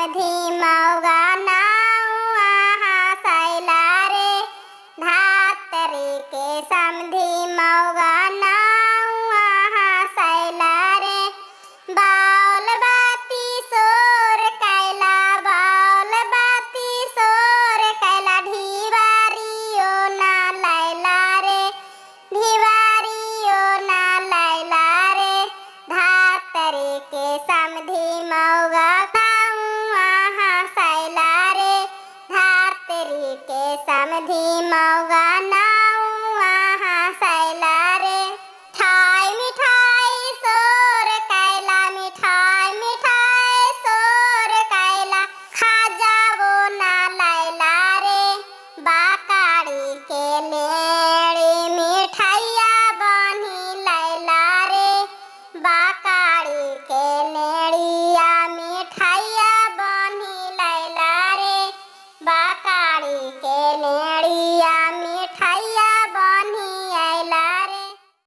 समधी मौगा नाउआ हसैला रे धातरी के समधी मौगा नाउआ हसैला रे बाउल बाती सोर कैला बाउल बाती सोर कैला ढिवारियो ना लैला रे ढिवारियो ना लैला रे धातरी के समधी मौगा नाउआ हसैला रे धातरी के समधी मौगा